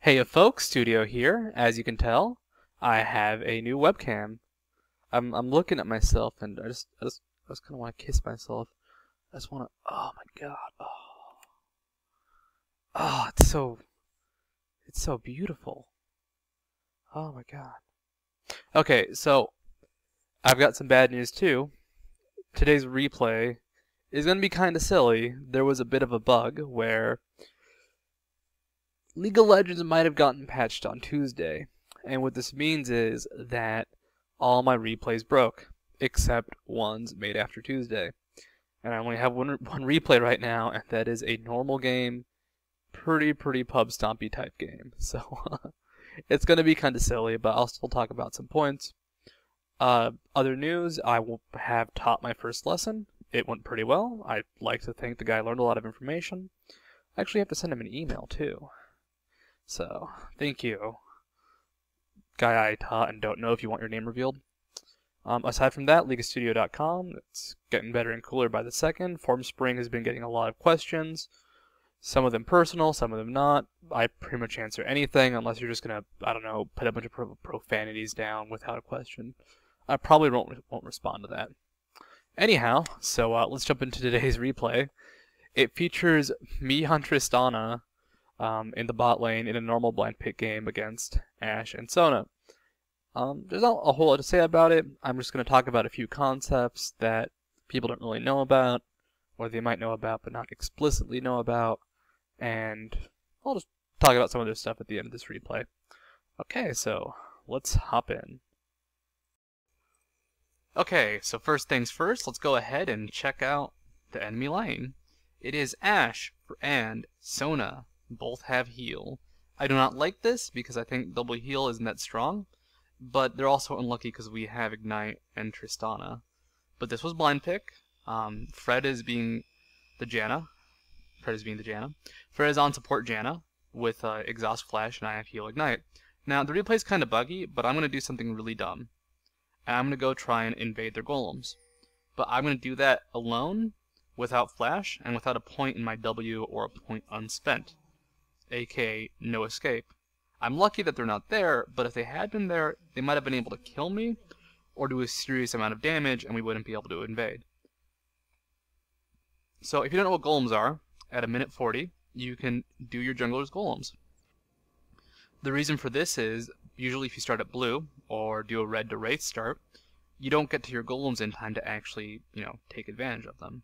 Hey folks, Studio here. As you can tell, I have a new webcam. I'm looking at myself and I just kind of want to kiss myself. I just want to. Oh my god. Oh, it's so beautiful. Oh my god. Okay, so I've got some bad news too. Today's replay is going to be kind of silly. There was a bit of a bug where League of Legends might have gotten patched on Tuesday, and what this means is that all my replays broke, except ones made after Tuesday. And I only have one replay right now, and that is a normal game, pretty pub stompy type game. So it's going to be kind of silly, but I'll still talk about some points. Other news, I will have taught my first lesson. It went pretty well. I'd like to think the guy learned a lot of information. I actually have to send him an email too. So, thank you, guy I taught and don't know if you want your name revealed. Aside from that, LeagueofStudio.com, it's getting better and cooler by the second. Formspring has been getting a lot of questions, some of them personal, some of them not. I pretty much answer anything unless you're just going to, I don't know, put a bunch of profanities down without a question. I probably won't respond to that. Anyhow, so let's jump into today's replay. It features me on Tristana, in the bot lane in a normal blind pick game against Ashe and Sona. There's not a whole lot to say about it. I'm just going to talk about a few concepts that people don't really know about, or they might know about but not explicitly know about, and I'll just talk about some of this stuff at the end of this replay. Okay, so let's hop in. Okay, so first things first, let's go ahead and check out the enemy lane. It is Ashe and Sona. Both have heal. I do not like this because I think double heal isn't that strong, but they're also unlucky because we have Ignite and Tristana. But this was blind pick. Fred is being the Janna. Fred is on support Janna with Exhaust Flash, and I have heal Ignite. Now the replay is kind of buggy, but I'm going to do something really dumb. And I'm going to go try and invade their golems. But I'm going to do that alone, without Flash, and without a point in my W or a point unspent, aka no escape. I'm lucky that they're not there, but if they had been there, they might have been able to kill me, or do a serious amount of damage, and we wouldn't be able to invade. So if you don't know what golems are, at a minute 40, you can do your jungler's golems. The reason for this is, usually if you start at blue, or do a red to wraith start, you don't get to your golems in time to actually, take advantage of them.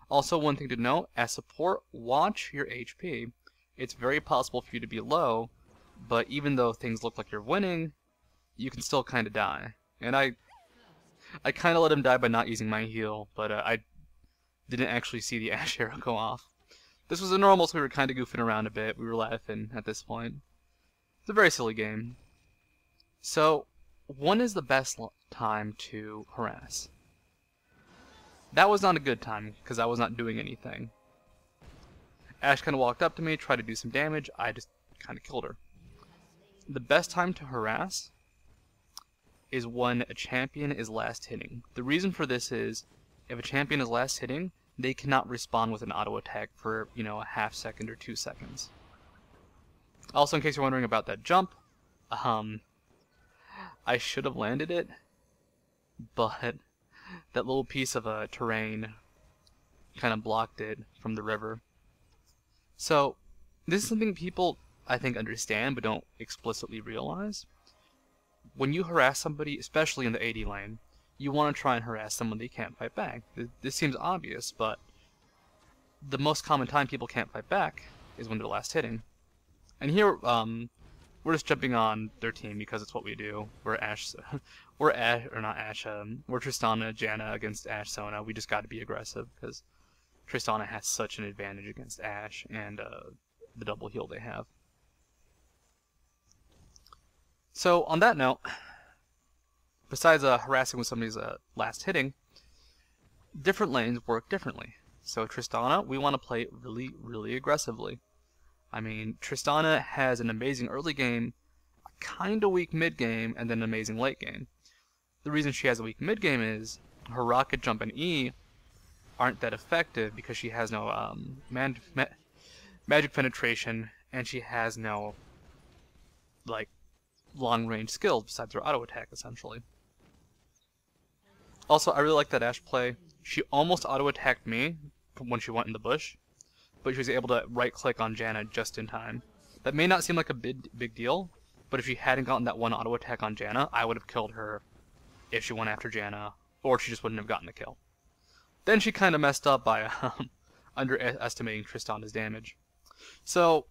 Also, one thing to note, as support, watch your HP. It's very possible for you to be low, but even though things look like you're winning, you can still kind of die. And I kind of let him die by not using my heal, but I didn't actually see the Ashe arrow go off. This was a normal, so we were kind of goofing around a bit. We were laughing at this point. It's a very silly game. So, when is the best time to harass? That was not a good time, because I was not doing anything. Ashe kind of walked up to me, tried to do some damage, I just kind of killed her. The best time to harass is when a champion is last hitting. The reason for this is, if a champion is last hitting, they cannot respawn with an auto attack for, a half second or 2 seconds. Also, in case you're wondering about that jump, I should have landed it, but that little piece of terrain kind of blocked it from the river. So, this is something people, I think, understand but don't explicitly realize. When you harass somebody, especially in the AD lane, you want to try and harass someone they can't fight back. This seems obvious, but the most common time people can't fight back is when they're last hitting. And here, we're just jumping on their team because it's what we do. We're Tristana, Janna against Ashe Sona. We just got to be aggressive because Tristana has such an advantage against Ashe and the double heal they have. So on that note, besides harassing when somebody's last hitting, different lanes work differently. So Tristana, we want to play really aggressively. I mean, Tristana has an amazing early game, a kind of weak mid game, and then an amazing late game. The reason she has a weak mid game is her rocket jump and E aren't that effective because she has no magic penetration, and she has no like long-range skills besides her auto attack, essentially. Also, I really like that Ashe play. She almost auto attacked me when she went in the bush, but she was able to right-click on Janna just in time. That may not seem like a big deal, but if she hadn't gotten that one auto attack on Janna, I would have killed her if she went after Janna, or she just wouldn't have gotten the kill. Then she kind of messed up by underestimating Tristana's damage. So,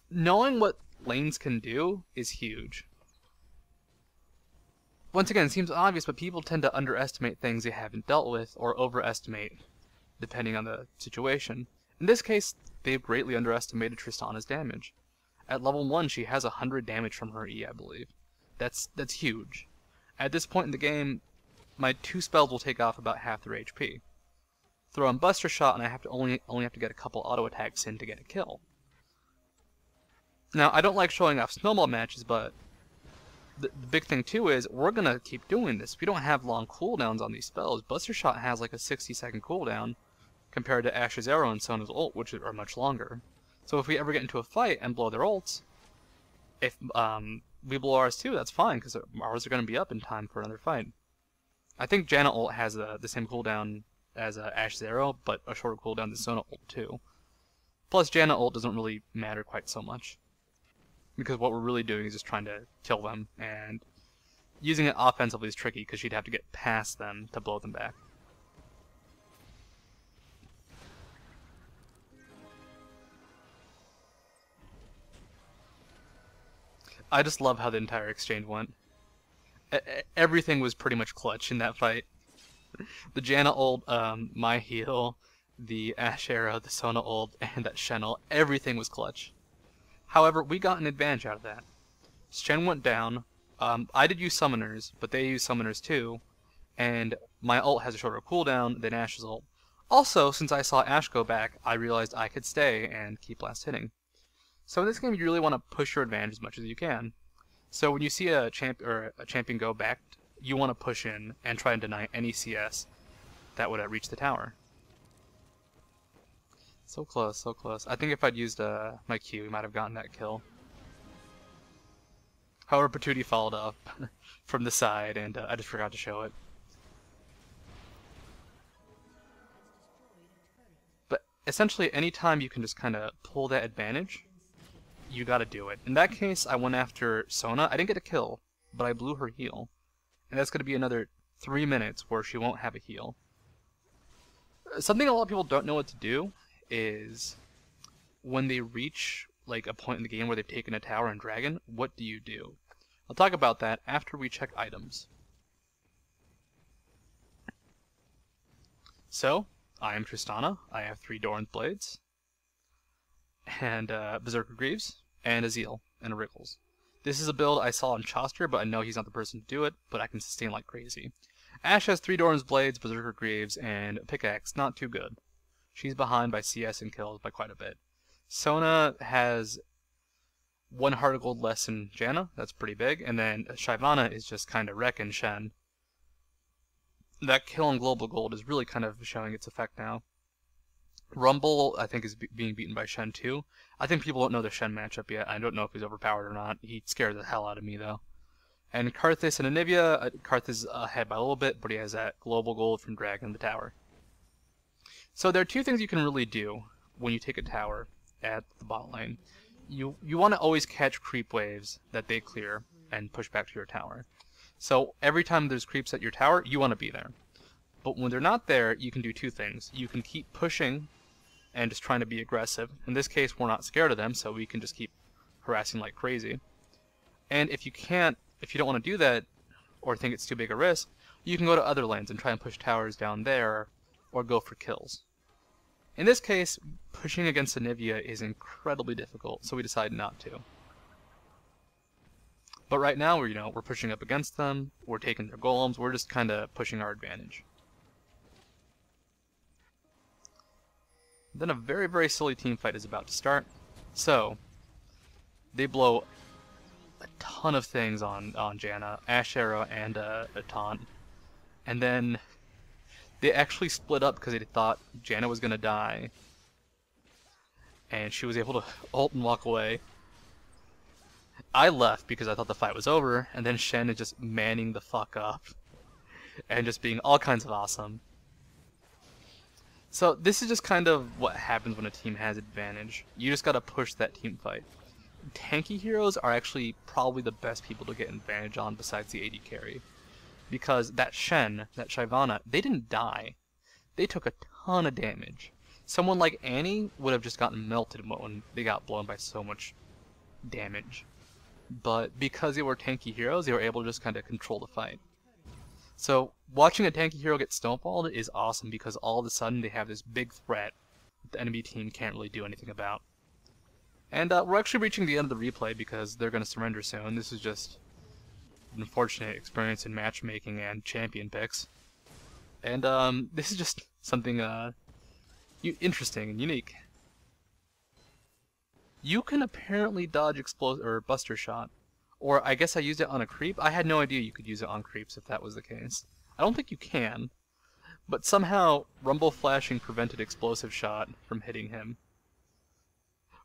knowing what lanes can do is huge. Once again, it seems obvious, but people tend to underestimate things they haven't dealt with, or overestimate, depending on the situation. In this case, they've greatly underestimated Tristana's damage. At level 1, she has 100 damage from her E, I believe. That's huge. At this point in the game, my 2 spells will take off about half their HP. Throw in Buster Shot, and I have to only have to get a couple auto attacks in to get a kill. Now, I don't like showing off snowball matches, but the big thing too is we're gonna keep doing this. We don't have long cooldowns on these spells. Buster Shot has like a 60-second cooldown compared to Ashe's Arrow and Sona's ult, which are much longer. So if we ever get into a fight and blow their ults, if we blow ours too, that's fine, because ours are going to be up in time for another fight. I think Janna ult has the same cooldown as Ashe's Arrow, but a shorter cooldown than Sona ult too. Plus, Janna ult doesn't really matter quite so much, because what we're really doing is just trying to kill them, and using it offensively is tricky, because she'd have to get past them to blow them back. I just love how the entire exchange went. Everything was pretty much clutch in that fight. The Janna ult, my heal, the Ashe Arrow, the Sona ult, and that Shen ult, everything was clutch. However, we got an advantage out of that. Shen went down. I did use summoners, but they used summoners too, and my ult has a shorter cooldown than Ashe's ult. Also, since I saw Ashe go back, I realized I could stay and keep last hitting. So in this game, you really want to push your advantage as much as you can. So when you see a champion go back, you want to push in and try and deny any CS that would reach the tower. So close, so close. I think if I'd used my Q, we might have gotten that kill. However, Patootie followed up from the side, and I just forgot to show it. But essentially, anytime you can just kind of pull that advantage, you gotta do it. In that case, I went after Sona. I didn't get a kill, but I blew her heal. And that's gonna be another 3 minutes where she won't have a heal. Something a lot of people don't know what to do is when they reach like a point in the game where they've taken a tower and dragon, what do you do? I'll talk about that after we check items. So, I am Tristana. I have 3 Doran's Blades, and Berserker Greaves, and a Zeal, and a Wriggles. This is a build I saw on Choster, but I know he's not the person to do it, but I can sustain like crazy. Ashe has 3 Doran's Blades, Berserker Greaves, and a Pickaxe, not too good. She's behind by CS and kills by quite a bit. Sona has 1 heart of gold less than Janna, that's pretty big, and then Shyvana is just kind of wrecking Shen. That kill on global gold is really kind of showing its effect now. Rumble, I think, is being beaten by Shen too. I think people don't know the Shen matchup yet. I don't know if he's overpowered or not. He scares the hell out of me though. And Karthus and Anivia, Karthus is ahead by a little bit, but he has that global gold from Dragon the Tower. So there are 2 things you can really do when you take a tower at the bot lane. You want to always catch creep waves that they clear and push back to your tower. So every time there's creeps at your tower, you want to be there. But when they're not there, you can do 2 things. You can keep pushing and just trying to be aggressive. In this case, we're not scared of them, so we can just keep harassing like crazy. And if you don't want to do that, or think it's too big a risk, you can go to other lanes and try and push towers down there, or go for kills. In this case, pushing against Anivia is incredibly difficult, so we decided not to. But right now, we're pushing up against them, we're taking their golems, we're just kind of pushing our advantage. Then a very, very silly team fight is about to start. So, they blow a ton of things on Janna, Ashe Arrow, and a taunt. And then they actually split up because they thought Janna was going to die. And she was able to ult and walk away. I left because I thought the fight was over, and then Shen is just manning the fuck up and just being all kinds of awesome. So this is just kind of what happens when a team has advantage. You just gotta push that team fight. Tanky heroes are actually probably the best people to get advantage on besides the AD carry. Because that Shen, that Shyvana, they didn't die. They took a ton of damage. Someone like Annie would have just gotten melted when they got blown by so much damage. But because they were tanky heroes, they were able to just kind of control the fight. So watching a tanky hero get stonewalled is awesome because all of a sudden they have this big threat that the enemy team can't really do anything about. And we're actually reaching the end of the replay because they're going to surrender soon. This is just an unfortunate experience in matchmaking and champion picks. And this is just something interesting and unique. You can apparently dodge or Buster Shot. Or I guess I used it on a creep. I had no idea you could use it on creeps if that was the case. I don't think you can. But somehow Rumble Flashing prevented Explosive Shot from hitting him.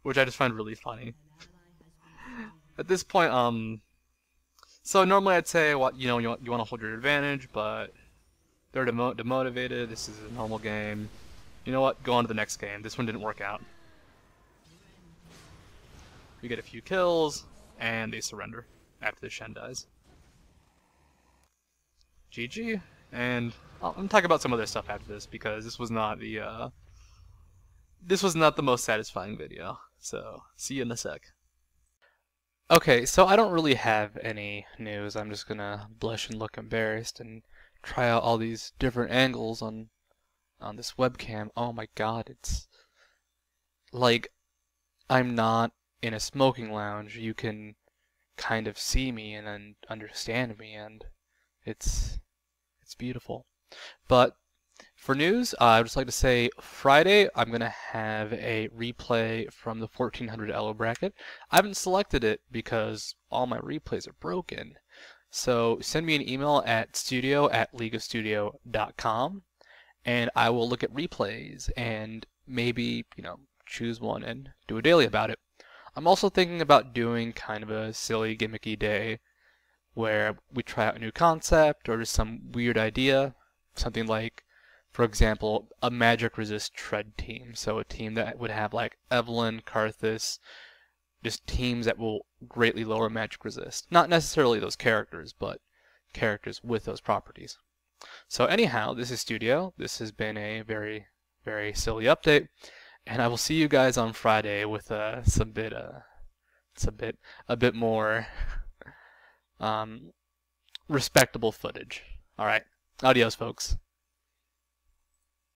Which I just find really funny. At this point, so normally I'd say, you want to hold your advantage, but they're demotivated. This is a normal game. You know what? Go on to the next game. This one didn't work out. We get a few kills, and they surrender after the Shen dies. GG, and I'm talking about some other stuff after this because this was not the most satisfying video. So see you in a sec. Okay, so I don't really have any news. I'm just gonna blush and look embarrassed and try out all these different angles on this webcam. Oh my god, it's like I'm not in a smoking lounge. You can kind of see me and then understand me, and it's beautiful. But for news, I'd just like to say Friday I'm going to have a replay from the 1400 Elo bracket. I haven't selected it because all my replays are broken. So send me an email at studio@leagueofstudio.com and I will look at replays and maybe, choose one and do a daily about it. I'm also thinking about doing kind of a silly gimmicky day where we try out a new concept or just some weird idea. Something like, for example, a magic resist tread team. So a team that would have like Evelyn, Karthus, just teams that will greatly lower magic resist. Not necessarily those characters, but characters with those properties. So anyhow, this is Studio. This has been a very, very silly update. And I will see you guys on Friday with a bit more respectable footage. All right, adios, folks.